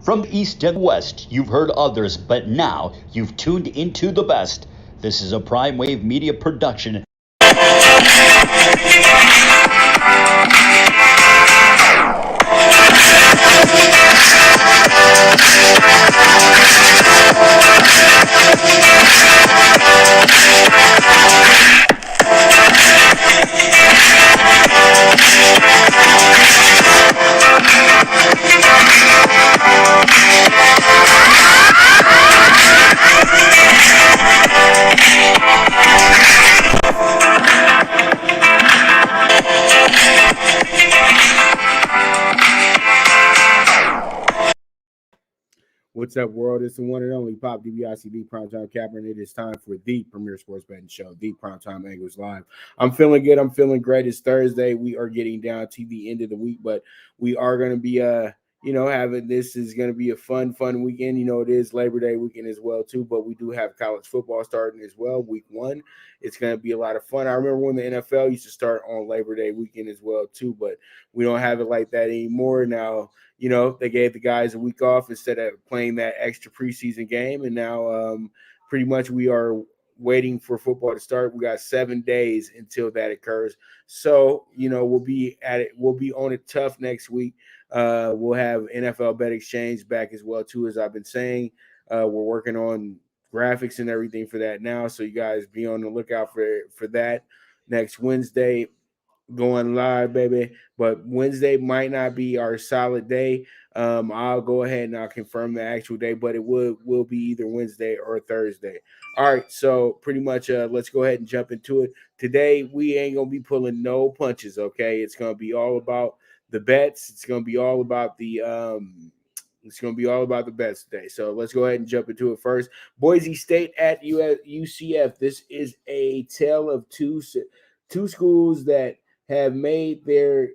From the east and west, you've heard others, but now you've tuned into the best. This is a Prime Wave Media production. What's up, world? It's the one and only Pop DBICD PrimeTime Capper, and it is time for the premier sports betting show, the PrimeTime Angles Live. I'm feeling good. I'm feeling great. It's Thursday. We are getting down to the end of the week, but we are going to be, having this is going to be a fun weekend. It is Labor Day weekend as well, too, but we do have college football starting as well, week one. It's going to be a lot of fun. I remember when the NFL used to start on Labor Day weekend as well, too, but we don't have it like that anymore now. They gave the guys a week off instead of playing that extra preseason game. And now pretty much we are waiting for football to start. We got 7 days until that occurs. So, we'll be at it. We'll be on it tough next week. We'll have NFL Bet Exchange back as well, too, as I've been saying. We're working on graphics and everything for that now. So you guys be on the lookout for that next Wednesday. Going live, baby, but Wednesday might not be our solid day. I'll go ahead and I'll confirm the actual day, but it will be either Wednesday or Thursday. All right, so pretty much let's go ahead and jump into it. Today we ain't gonna be pulling no punches, okay? It's gonna be all about the bets. It's gonna be all about the bets today. So let's go ahead and jump into it first. Boise State at UCF. This is a tale of two schools that have made their,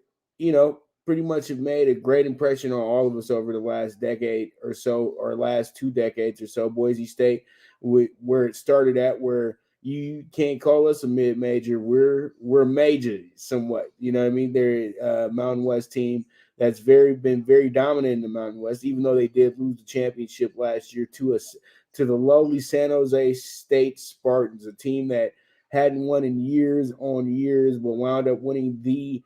pretty much have made a great impression on all of us over the last decade or so, or last 2 decades or so. Boise State, where it started at, where you can't call us a mid-major. We're major somewhat. You know what I mean? They're a Mountain West team that's been very dominant in the Mountain West, even though they did lose the championship last year to the lowly San Jose State Spartans, a team that hadn't won in years on years, but wound up winning the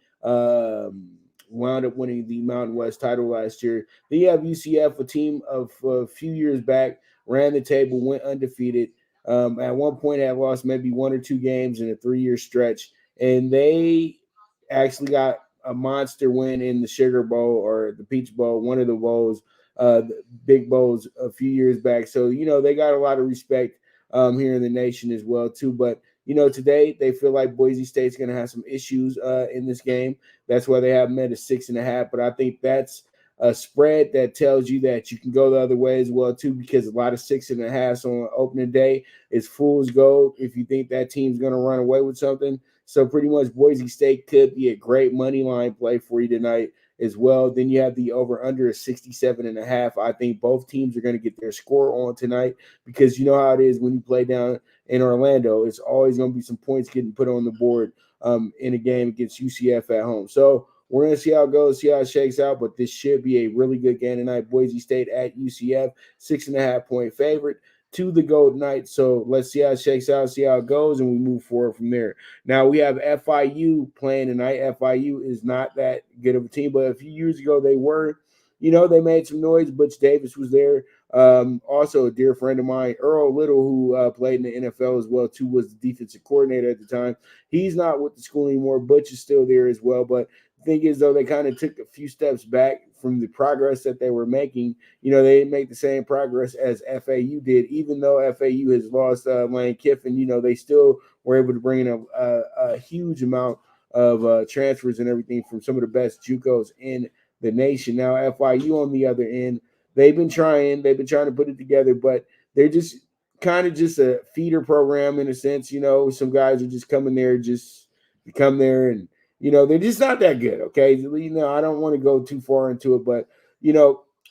Mountain West title last year. Then you have UCF, a team of a few years back, ran the table, went undefeated. At one point had lost maybe 1 or 2 games in a 3-year stretch, and they actually got a monster win in the Sugar Bowl or the Peach Bowl, one of the bowls, the big bowls a few years back. So, they got a lot of respect here in the nation as well, too. But today they feel like Boise State's going to have some issues in this game. That's why they have them at a 6.5. But I think that's a spread that tells you that you can go the other way as well, too, because a lot of 6.5s on opening day is fool's gold if you think that team's going to run away with something. So pretty much Boise State could be a great money line play for you tonight as well. Then you have the over-under of 67.5. I think both teams are going to get their score on tonight because you know how it is when you play down in Orlando. It's always going to be some points getting put on the board in a game against UCF at home. So we're going to see how it goes, see how it shakes out, but this should be a really good game tonight. Boise State at UCF, 6.5-point favorite to the Golden Knights. So let's see how it shakes out, see how it goes, and we move forward from there. Now we have FIU playing tonight. FIU is not that good of a team, but a few years ago they were. They made some noise. Butch Davis was there. Also a dear friend of mine, Earl Little, who played in the NFL as well, too, was the defensive coordinator at the time. He's not with the school anymore. Butch is still there as well, but the thing is, though, they kind of took a few steps back from the progress that they were making. They didn't make the same progress as FAU did, even though FAU has lost Lane Kiffin. They still were able to bring in a huge amount of transfers and everything from some of the best JUCOs in the nation. Now, FIU on the other end, they've been trying to put it together, but they're just kind of just a feeder program in a sense. Some guys are just coming there just to come there and they're just not that good, okay? I don't want to go too far into it, but,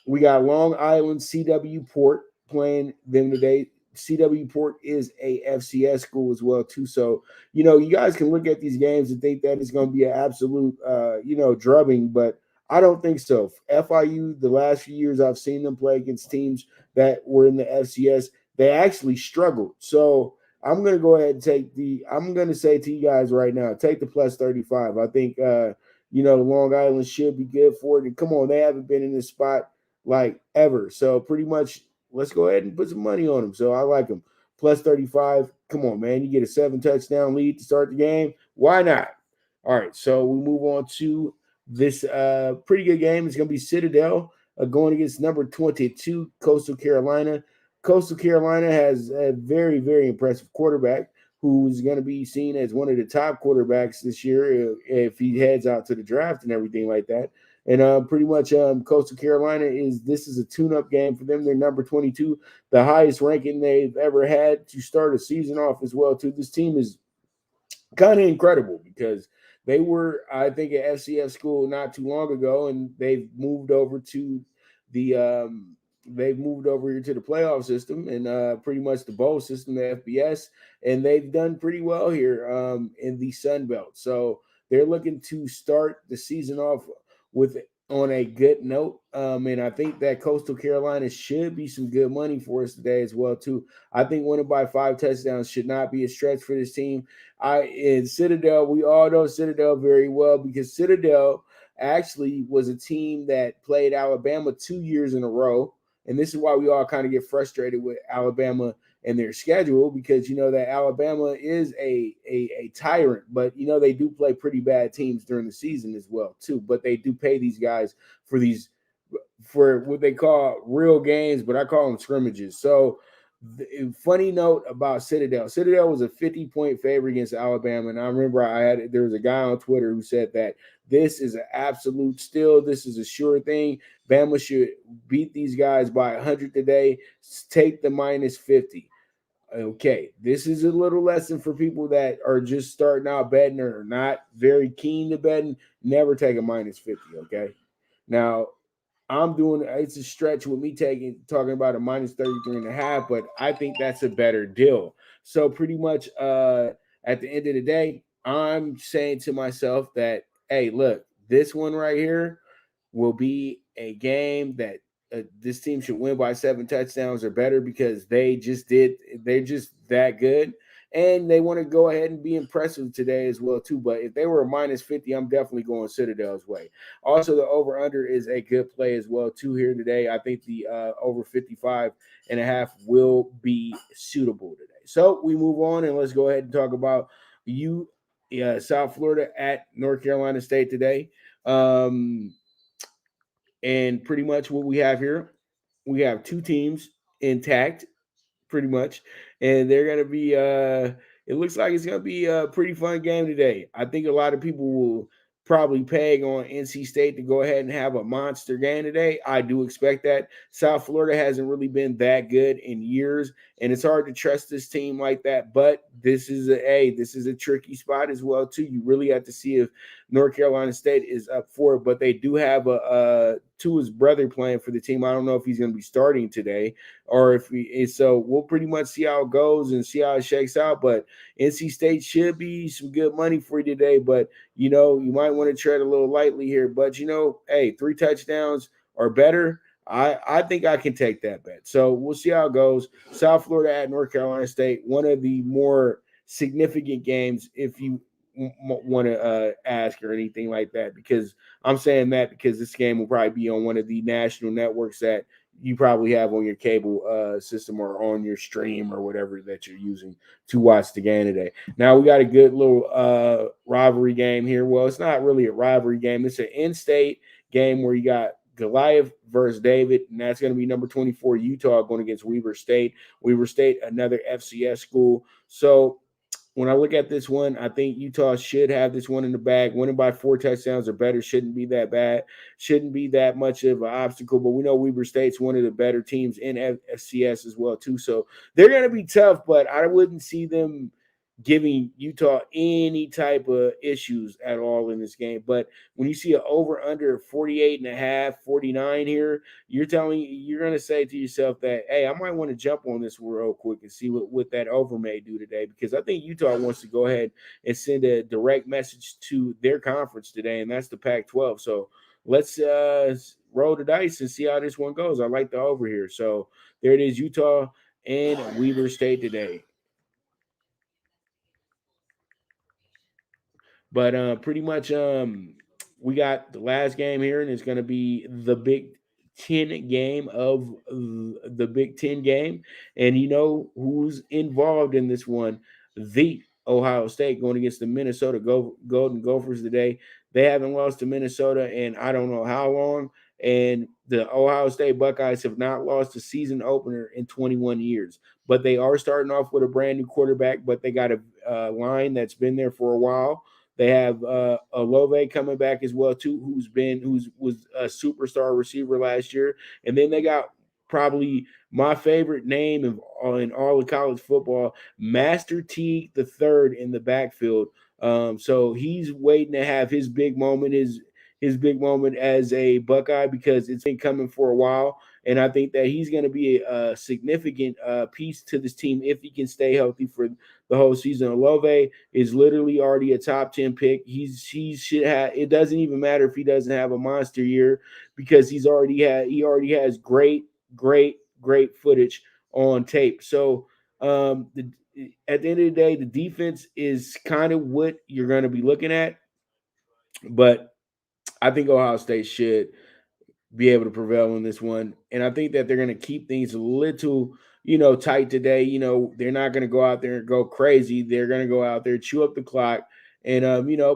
we got Long Island CW Port playing them today. CW Port is a FCS school as well, too. So, you guys can look at these games and think that it's going to be an absolute, drubbing, but I don't think so. FIU, the last few years I've seen them play against teams that were in the FCS, they actually struggled. So I'm going to go ahead and I'm going to say to you guys right now, take the plus 35. I think, Long Island should be good for it. And come on, they haven't been in this spot like ever. So pretty much let's go ahead and put some money on them. So I like them. Plus 35. Come on, man. You get a 7-touchdown lead to start the game. Why not? All right. So we move on to this pretty good game. It's going to be Citadel going against number 22, Coastal Carolina. Coastal Carolina has a very, very impressive quarterback who's going to be seen as one of the top quarterbacks this year if he heads out to the draft and everything like that. And pretty much Coastal Carolina this is a tune-up game for them. They're number 22, the highest ranking they've ever had to start a season off as well, too. This team is kind of incredible because they were, I think, at FCS school not too long ago, and they've moved over to here to the playoff system and pretty much the bowl system, the FBS, and they've done pretty well here in the Sun Belt. So they're looking to start the season off with on a good note. And I think that Coastal Carolina should be some good money for us today as well, too. I think winning by 5 touchdowns should not be a stretch for this team. In Citadel, we all know Citadel very well because Citadel actually was a team that played Alabama 2 years in a row. And this is why we all kind of get frustrated with Alabama and their schedule because, that Alabama is a tyrant. But, they do play pretty bad teams during the season as well, too. But they do pay these guys for what they call real games, but I call them scrimmages. So, funny note about Citadel. Citadel was a 50-point favorite against Alabama. And I remember there was a guy on Twitter who said that this is an absolute steal. This is a sure thing. Bama should beat these guys by 100 today. Take the minus 50. Okay, this is a little lesson for people that are just starting out betting or are not very keen to betting. Never take a minus 50, okay? Now, it's a stretch with me talking about a minus 33.5, but I think that's a better deal. So pretty much at the end of the day, I'm saying to myself that, hey, look, this one right here will be a game that this team should win by 7 touchdowns or better because they're just that good. And they want to go ahead and be impressive today as well, too. But if they were a minus 50, I'm definitely going Citadel's way. Also, the over-under is a good play as well, too, here today. I think the over 55.5 will be suitable today. So we move on, and let's go ahead and talk about South Florida at North Carolina State today. And pretty much what we have here, we have 2 teams intact, pretty much. And they're going to be it looks like it's going to be a pretty fun game today. I think a lot of people will probably peg on NC State to go ahead and have a monster game today. I do expect that. South Florida hasn't really been that good in years, and it's hard to trust this team like that. But this is a tricky spot as well, too. You really have to see if North Carolina State is up for it. But they do have Tua's brother playing for the team. I don't know if he's going to be starting today or so we'll pretty much see how it goes and see how it shakes out. But NC State should be some good money for you today. But, you might want to tread a little lightly here. But, 3 touchdowns or better, I think I can take that bet. So we'll see how it goes. South Florida at North Carolina State, one of the more significant games if you want to ask or anything like that, because I'm saying that because this game will probably be on one of the national networks that you probably have on your cable system or on your stream or whatever that you're using to watch the game today. Now we got a good little rivalry game here. Well, it's not really a rivalry game. It's an in-state game where you got Goliath versus David, and that's going to be number 24 Utah going against Weber State. Weber State, another FCS school. So when I look at this one, I think Utah should have this one in the bag. Winning by 4 touchdowns or better shouldn't be that bad. Shouldn't be that much of an obstacle. But we know Weber State's one of the better teams in FCS as well, too. So they're going to be tough, but I wouldn't see them giving Utah any type of issues at all in this game. But when you see an over-under 48.5, 49 here, you're going to say to yourself that, hey, I might want to jump on this real quick and see what that over may do today, because I think Utah wants to go ahead and send a direct message to their conference today, and that's the Pac-12. So let's roll the dice and see how this one goes. I like the over here. So there it is, Utah and Weber State today. But pretty much we got the last game here, and it's going to be the Big Ten game of the Big Ten game. And you know who's involved in this one? The Ohio State going against the Minnesota Golden Gophers today. They haven't lost to Minnesota in I don't know how long. And the Ohio State Buckeyes have not lost a season opener in 21 years. But they are starting off with a brand new quarterback, but they got a line that's been there for a while. They have Olave coming back as well too, who was a superstar receiver last year, and then they got probably my favorite name in all of college football, Master Teague the third in the backfield. So he's waiting to have his big moment, his big moment as a Buckeye, because it's been coming for a while. And I think that he's going to be a significant piece to this team if he can stay healthy for the whole season. Olave is literally already a top 10 pick. He should have. It doesn't even matter if he doesn't have a monster year, because he already has great footage on tape. So at the end of the day, the defense is kind of what you're going to be looking at, but I think Ohio State should be able to prevail in this one. And I think that they're going to keep things a little, tight today. They're not going to go out there and go crazy. They're going to go out there, chew up the clock, and,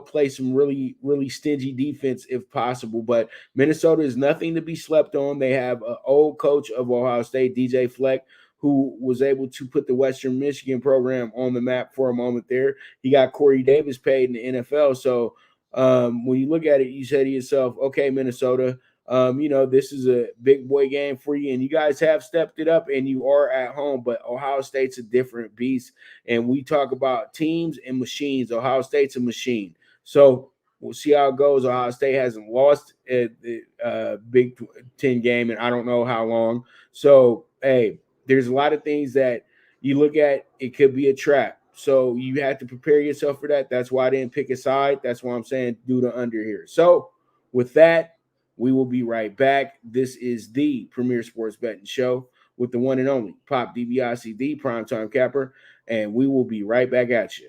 play some really, really stingy defense if possible. But Minnesota is nothing to be slept on. They have an old coach of Ohio State, DJ Fleck, who was able to put the Western Michigan program on the map for a moment there. He got Corey Davis paid in the NFL. So when you look at it, you say to yourself, okay, Minnesota, this is a big boy game for you, and you guys have stepped it up, and you are at home. But Ohio State's a different beast, and we talk about teams and machines. Ohio State's a machine, so we'll see how it goes. Ohio State hasn't lost at the Big Ten game, and I don't know how long. So, hey, there's a lot of things that you look at. It could be a trap. So you have to prepare yourself for that. That's why I didn't pick a side. That's why I'm saying do the under here. So with that, we will be right back. This is the Premier Sports Betting Show with the one and only Pop DBICD, Primetime Capper, and we will be right back at you.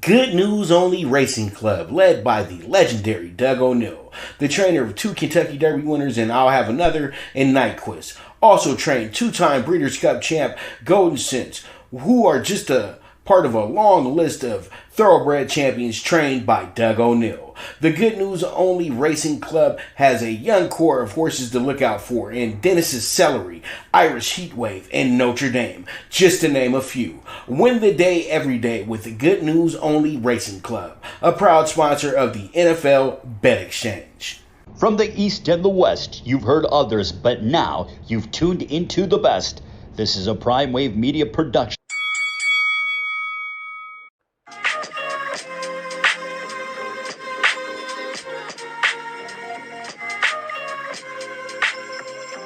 Good News Only Racing Club, led by the legendary Doug O'Neill, the trainer of 2 Kentucky Derby winners, and I'll have another, and Nyquist. Also trained 2-time Breeders' Cup champ Golden Sense, who are just a part of a long list of thoroughbred champions trained by Doug O'Neill. The Good News Only Racing Club has a young core of horses to look out for in Dennis's Celery, Irish Heatwave, and Notre Dame, just to name a few. Win the day every day with the Good News Only Racing Club, a proud sponsor of the NFL Bet Exchange. From the East and the West, you've heard others, but now you've tuned into the best. This is a Prime Wave Media production.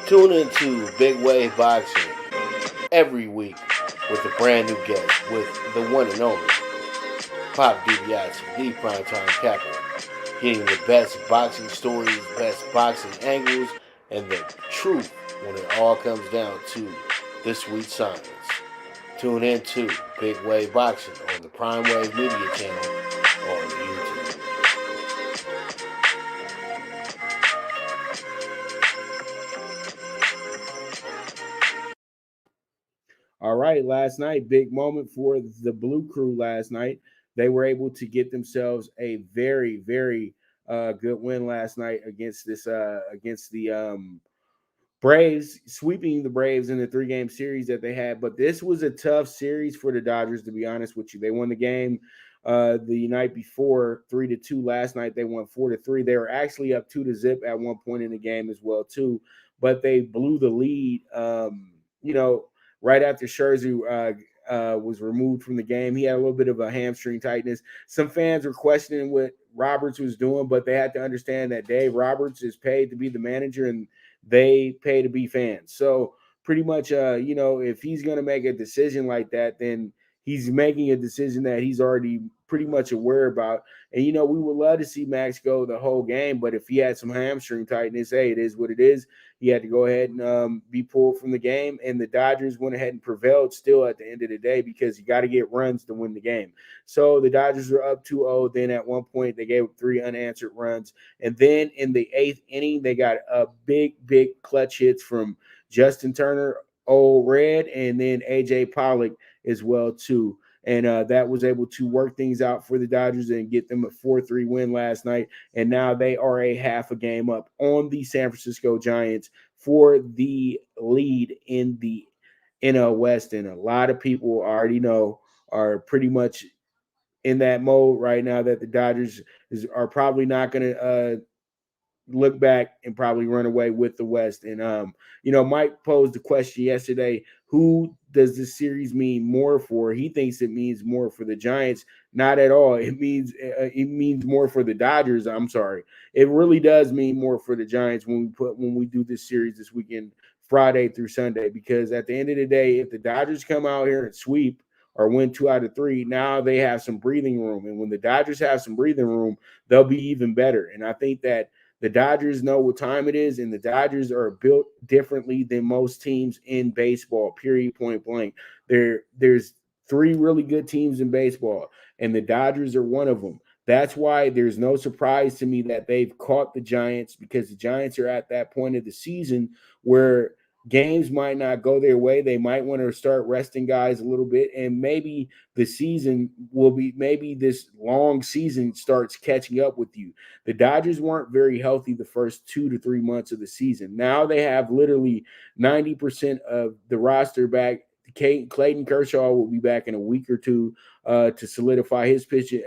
Tune into Big Wave Boxing every week with a brand new guest, with the one and only Pop DiBiase, the Primetime Capper, getting the best boxing stories, best boxing angles, and the truth when it all comes down to the sweet science. Tune into Big Wave Boxing on the Prime Wave Media channel on YouTube. All right, last night, big moment for the Blue Crew last night. They were able to get themselves a very, very good win last night against the Braves, sweeping the Braves in the 3-game series that they had. But this was a tough series for the Dodgers, to be honest with you. They won the game the night before 3-2. Last night they won 4-3. They were actually up 2-0 at one point in the game as well too, but they blew the lead. Right after Scherzer was removed from the game, he had a little bit of a hamstring tightness. Some fans were questioning what Roberts was doing, but they had to understand that Dave Roberts is paid to be the manager and they pay to be fans. So pretty much, if he's going to make a decision like that, then he's making a decision that he's already pretty much aware about. And, we would love to see Max go the whole game, but if he had some hamstring tightness, hey, it is what it is. He had to go ahead and be pulled from the game, and the Dodgers went ahead and prevailed still at the end of the day because you got to get runs to win the game. So the Dodgers were up 2-0. Then at one point, they gave up 3 unanswered runs. And then in the 8th inning, they got a big clutch hits from Justin Turner, Old Red, and then A.J. Pollock as well, too. And that was able to work things out for the Dodgers and get them a 4-3 win last night. And now they are a half a game up on the San Francisco Giants for the lead in the NL West. And a lot of people already know are pretty much in that mode right now that the Dodgers are probably not going to look back and probably run away with the West. And Mike posed the question yesterday, who does this series mean more for? He thinks it means more for the Giants. Not at all. It means more for the Dodgers. I'm sorry. It really does mean more for the Giants when we do this series this weekend, Friday through Sunday, because at the end of the day, if the Dodgers come out here and sweep or win 2 out of 3, now they have some breathing room. And when the Dodgers have some breathing room, they'll be even better. And I think that the Dodgers know what time it is, and the Dodgers are built differently than most teams in baseball, period, point blank. There's 3 really good teams in baseball, and the Dodgers are one of them. That's why there's no surprise to me that they've caught the Giants, because the Giants are at that point of the season where games might not go their way. They might want to start resting guys a little bit, and maybe maybe this long season starts catching up with you. The Dodgers weren't very healthy the first 2 to 3 months of the season. Now they have literally 90% of the roster back. Clayton Kershaw will be back in a week or two to solidify his position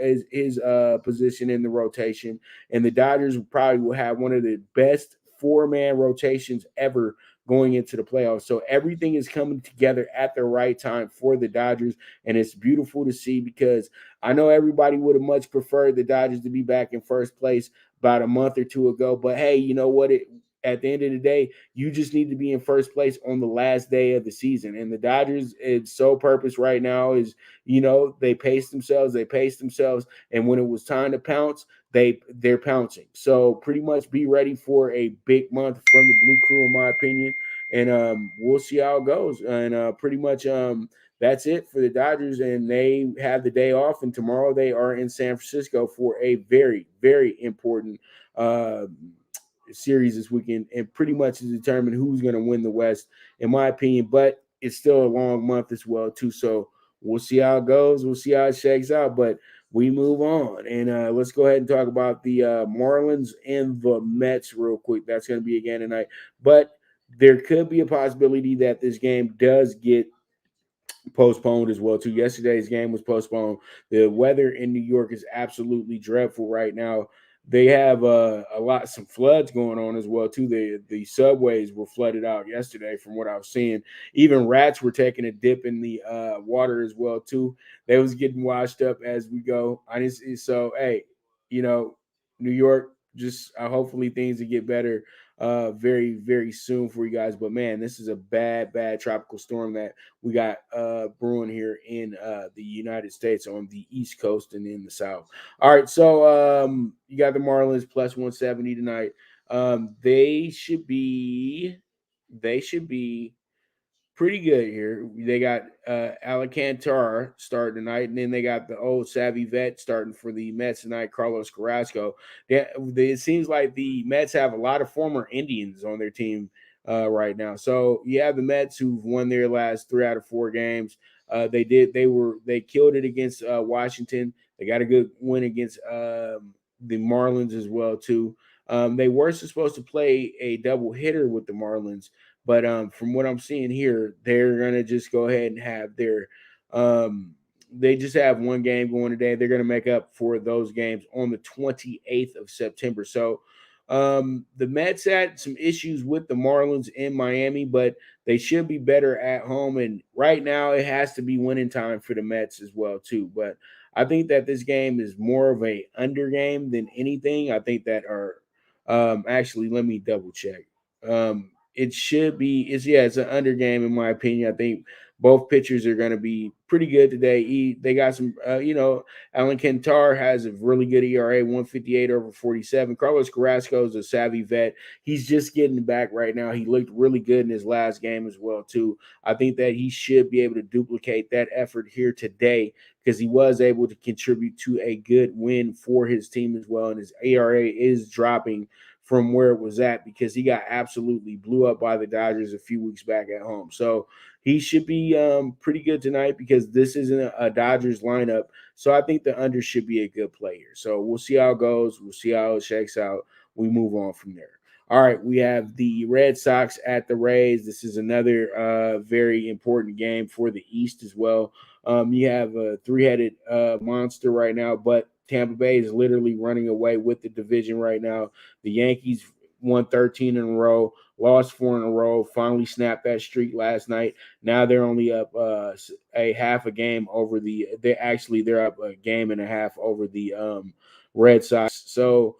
in the rotation. And the Dodgers probably will have one of the best 4-man rotations ever going into the playoffs. So everything is coming together at the right time for the Dodgers, and it's beautiful to see, because I know everybody would have much preferred the Dodgers to be back in first place about a month or 2 ago. But hey, you know what? At the end of the day, you just need to be in first place on the last day of the season. And the Dodgers, its sole purpose right now is, they pace themselves. And when it was time to pounce, they're pouncing. So pretty much be ready for a big month from the Blue Crew, in my opinion. And we'll see how it goes. And pretty much that's it for the Dodgers. And they have the day off. And tomorrow they are in San Francisco for a very, very important series this weekend, and pretty much to determine who's going to win the West, in my opinion. But it's still a long month as well, too. So we'll see how it goes. We'll see how it shakes out. But we move on, and let's go ahead and talk about the Marlins and the Mets real quick. That's going to be again tonight. But there could be a possibility that this game does get postponed as well, too. Yesterday's game was postponed. The weather in New York is absolutely dreadful right now. They have some floods going on as well, too. The subways were flooded out yesterday from what I was seeing. Even rats were taking a dip in the water as well, too. They was getting washed up as we go. Hey, New York, just hopefully things will get better very, very soon for you guys. But, man, this is a bad tropical storm that we got brewing here in the United States on the East Coast and in the South. All right, so you got the Marlins plus 170 tonight. They should be pretty good here. They got Alcantara starting tonight, and then they got the old savvy vet starting for the Mets tonight, Carlos Carrasco. It seems like the Mets have a lot of former Indians on their team right now. So you have the Mets who've won their last 3 out of 4 games. They killed it against Washington. They got a good win against the Marlins as well, too. They were supposed to play a double hitter with the Marlins, but from what I'm seeing here, they're going to just go ahead and have their they just have one game going today. They're going to make up for those games on the 28th of September. So the Mets had some issues with the Marlins in Miami, but they should be better at home. And right now it has to be winning time for the Mets as well, too. But I think that this game is more of a under game than anything. I think that actually, let me double check. It's an under game in my opinion. I think both pitchers are going to be pretty good today. They got some, Alan Kantar has a really good ERA, 158 over 47. Carlos Carrasco is a savvy vet. He's just getting back right now. He looked really good in his last game as well, too. I think that he should be able to duplicate that effort here today because he was able to contribute to a good win for his team as well. And his ERA is dropping from where it was at because he got absolutely blew up by the Dodgers a few weeks back at home. So he should be pretty good tonight because this isn't a Dodgers lineup. So I think the under should be a good play here. So we'll see how it goes. We'll see how it shakes out. We move on from there. All right, we have the Red Sox at the Rays. This is another very important game for the East as well. You have a three-headed monster right now, but Tampa Bay is literally running away with the division right now. The Yankees won 13 in a row, lost 4 in a row, finally snapped that streak last night. Now they're only up a half a game over they're up a game and a half over the Red Sox. So,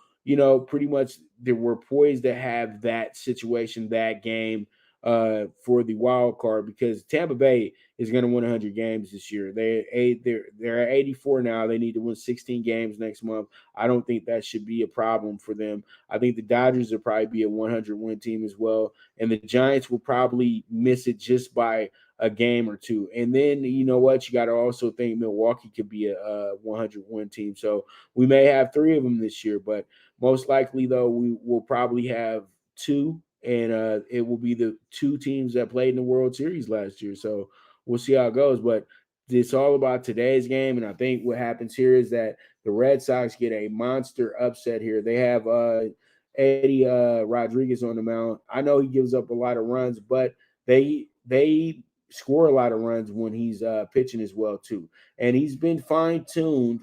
pretty much they were poised to have that situation, that game for the wild card because Tampa Bay is going to win 100 games this year. They're at 84 now. They need to win 16 games next month. I don't think that should be a problem for them. I think the Dodgers will probably be a 100-win team as well, and the Giants will probably miss it just by a game or two. And then, you know what? You got to also think Milwaukee could be a 100-win team. So we may have 3 of them this year, but most likely, though, we will probably have 2, and it will be the 2 teams that played in the World Series last year. So we'll see how it goes. But it's all about today's game, and I think what happens here is that the Red Sox get a monster upset here. They have Eddie Rodriguez on the mound. I know he gives up a lot of runs, but they score a lot of runs when he's pitching as well too. And he's been fine-tuned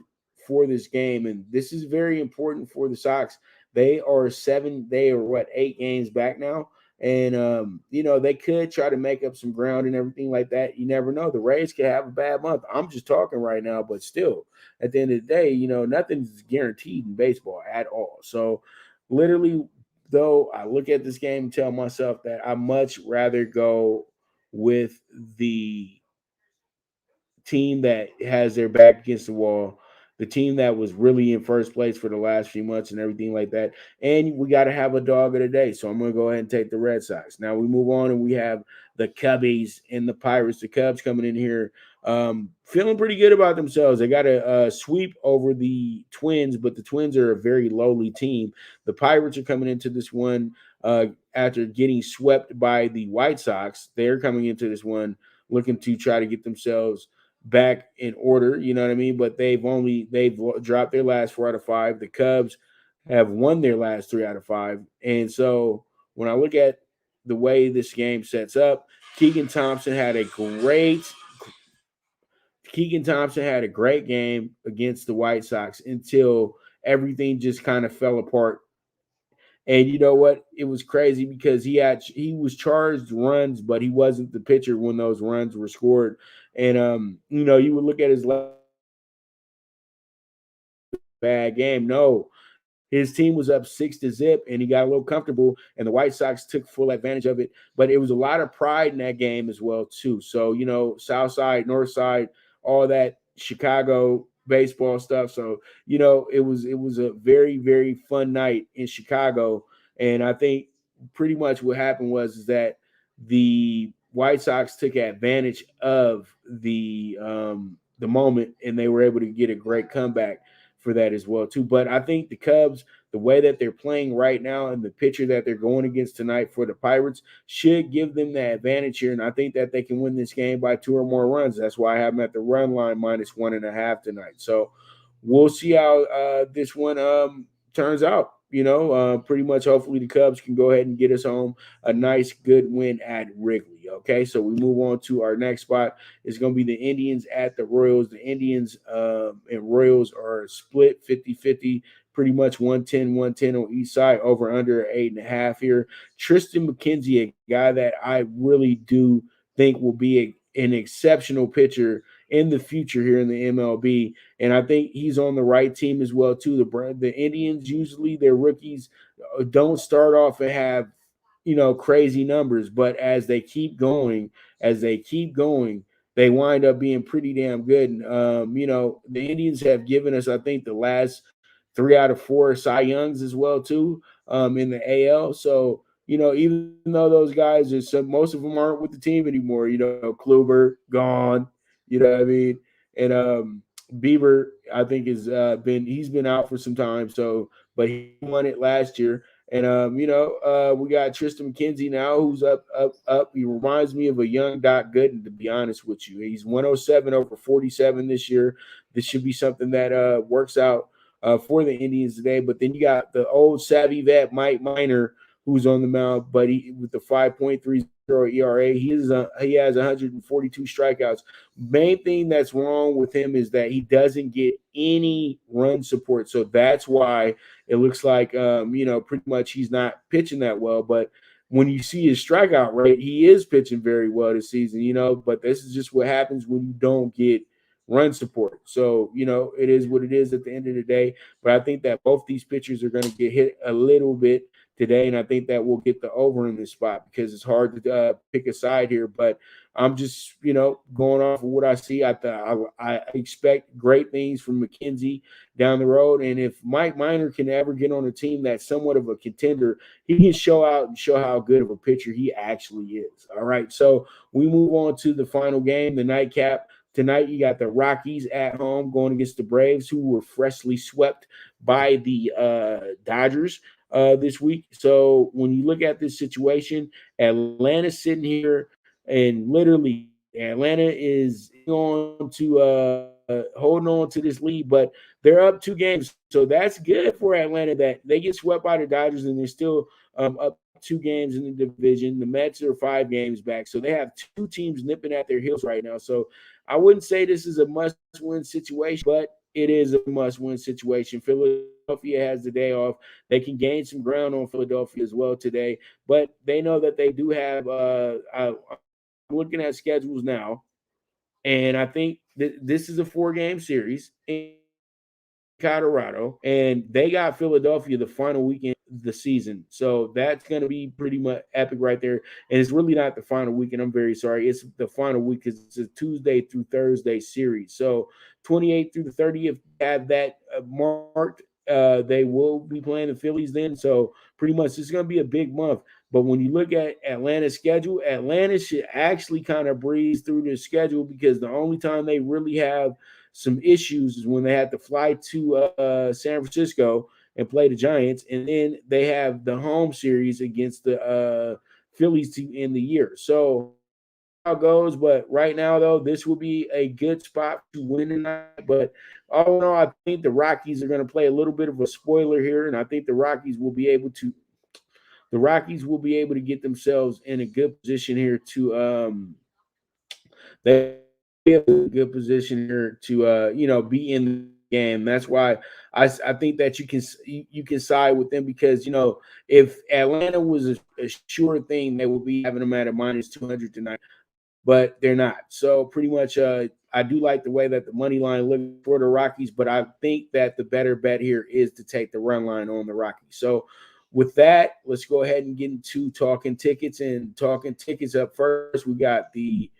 for this game, and this is very important for the Sox. They are 8 games back now. And they could try to make up some ground and everything like that. You never know. The Rays could have a bad month. I'm just talking right now, but still, at the end of the day, nothing's guaranteed in baseball at all. So literally, though, I look at this game and tell myself that I much rather go with the team that has their back against the wall, the team that was really in first place for the last few months and everything like that. And we got to have a dog of the day. So I'm going to go ahead and take the Red Sox. Now we move on and we have the Cubbies and the Pirates. The Cubs coming in here feeling pretty good about themselves. They got a sweep over the Twins, but the Twins are a very lowly team. The Pirates are coming into this one after getting swept by the White Sox. They're coming into this one looking to try to get themselves back in order, you know what I mean? But they've dropped their last 4 out of 5. The Cubs have won their last 3 out of 5. And so when I look at the way this game sets up, Keegan Thompson had a great game against the White Sox until everything just kind of fell apart. And you know what? It was crazy because he was charged runs, but he wasn't the pitcher when those runs were scored. And you would look at his bad game. No, his team was up 6-0, and he got a little comfortable, and the White Sox took full advantage of it. But it was a lot of pride in that game as well, too. So, South Side, North Side, all that Chicago baseball stuff. So, it was a very, very fun night in Chicago. And I think pretty much what happened was that the White Sox took advantage of the moment, and they were able to get a great comeback for that as well too. But I think the Cubs, the way that they're playing right now and the pitcher that they're going against tonight for the Pirates should give them the advantage here. And I think that they can win this game by 2 or more runs. That's why I have them at the run line -1.5 tonight. So we'll see how this one turns out. Pretty much hopefully the Cubs can go ahead and get us home a nice, good win at Wrigley. Okay, so we move on to our next spot. It's going to be the Indians at the Royals. The Indians and Royals are split 50-50, pretty much 110 on each side, over under 8.5 here. Tristan McKenzie, a guy that I really do think will be an exceptional pitcher in the future here in the MLB. And I think he's on the right team as well, too. The Indians, usually their rookies don't start off and have, crazy numbers. But as they keep going, they wind up being pretty damn good. And, the Indians have given us, I think, the last 3 out of 4 Cy Youngs as well, too, in the AL. So, even though those guys most of them aren't with the team anymore, Kluber gone, you know what I mean? And Bieber, I think, he's been out for some time. So, but he won it last year. And we got Tristan McKenzie now, who's up. He reminds me of a young Doc Gooden, to be honest with you. He's 107 over 47 this year. This should be something that works out for the Indians today. But then you got the old savvy vet Mike Minor, who's on the mound, but with the 5.30 ERA, he has 142 strikeouts. Main thing that's wrong with him is that he doesn't get any run support. So that's why it looks like pretty much he's not pitching that well. But when you see his strikeout rate, he is pitching very well this season, but this is just what happens when you don't get run support. So, it is what it is at the end of the day. But I think that both these pitchers are going to get hit a little bit today, and I think that we'll get the over in this spot because it's hard to pick a side here. But I'm just, going off of what I see. I expect great things from McKenzie down the road. And if Mike Minor can ever get on a team that's somewhat of a contender, he can show out and show how good of a pitcher he actually is. All right, so we move on to the final game, the nightcap. Tonight, you got the Rockies at home going against the Braves, who were freshly swept by the Dodgers this week. So when you look at this situation, Atlanta's sitting here, and literally Atlanta is holding on to this lead, but they're up 2 games. So that's good for Atlanta that they get swept by the Dodgers, and they're still up 2 games in the division. The Mets are 5 games back. So they have 2 teams nipping at their heels right now. So I wouldn't say this is a must-win situation, but it is a must-win situation. Philadelphia has the day off. They can gain some ground on Philadelphia as well today, but they know that they do have I'm looking at schedules now, and I think this is a 4-game series in Colorado, and they got Philadelphia the final weekend of the season. So that's going to be pretty much epic right there. And it's really not the final weekend. I'm very sorry. It's the final week because it's a Tuesday through Thursday series. So 28th through the 30th, have that marked. They will be playing the Phillies then. So pretty much it's going to be a big month. But when you look at Atlanta's schedule, Atlanta should actually kind of breeze through their schedule because the only time they really have some issues is when they have to fly to San Francisco and play the Giants, and then they have the home series against the Phillies to end the year. So how it goes, but right now though, this will be a good spot to win tonight. But all in all, I think the Rockies are going to play a little bit of a spoiler here, and I think the Rockies will be able to get themselves in a good position here to they have a good position here to be in the game. That's why I think that you can side with them because if Atlanta was a sure thing, they would be having them at a -200 tonight, but they're not. So pretty much, I do like the way that the money line looks for the Rockies, but I think that the better bet here is to take the run line on the Rockies. So with that, let's go ahead and get into talking tickets. And talking tickets up first, we have the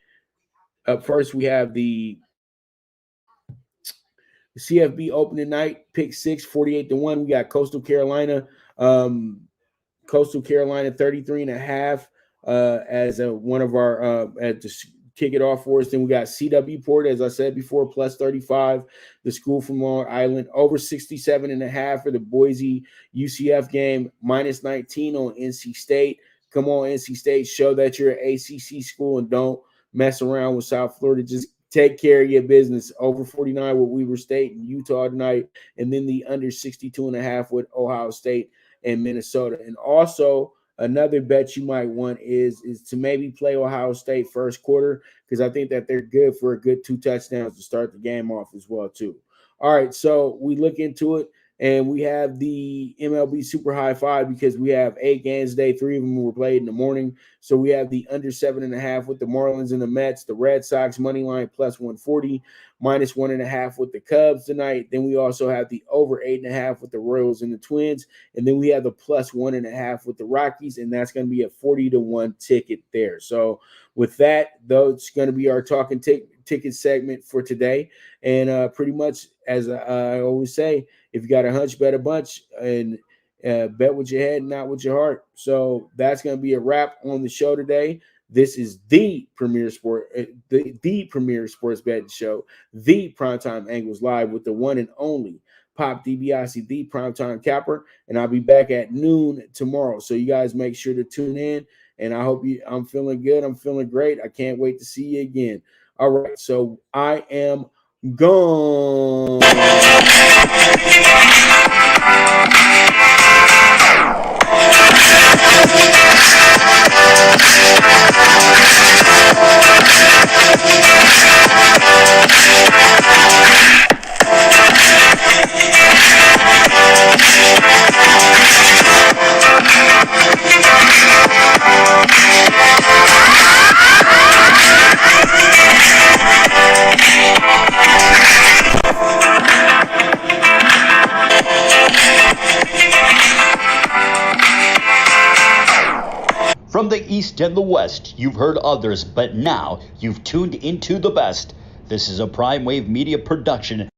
CFB Opening Night PK6 48-1. We got Coastal Carolina 33.5 as one of our to kick it off for us. Then we got CW Port, as I said before, plus 35. The school from Long Island over 67.5 for the Boise UCF game, -19 on NC State. Come on, NC State, show that you're an ACC school and don't mess around with South Florida. Just take care of your business. Over 49 with Weber State and Utah tonight, and then the under 62.5 with Ohio State and Minnesota. And also another bet you might want is to maybe play Ohio State first quarter because I think that they're good for a good 2 touchdowns to start the game off as well too. All right, so we look into it, And we have the MLB Super High 5 because we have 8 games today. 3 of them were played in the morning. So we have the under 7.5 with the Marlins and the Mets, the Red Sox money line plus 140, minus 1.5 with the Cubs tonight. Then we also have the over 8.5 with the Royals and the Twins. And then we have the plus 1.5 with the Rockies. And that's going to be a 40-1 ticket there. So with that, though, it's going to be our Talkin Ticket segment for today. And pretty much, as I always say, if you got a hunch, bet a bunch, and bet with your head, not with your heart. So that's going to be a wrap on the show today. This is the premier premier sports betting show, the Primetime Angles Live with the one and only Pop DiBiase, the Primetime Capper, and I'll be back at noon tomorrow. So you guys make sure to tune in, and I hope I'm feeling good. I'm feeling great. I can't wait to see you again. All right, so I am gone. From the East and the West, you've heard others, but now you've tuned into the best. This is a Prime Wave Media production.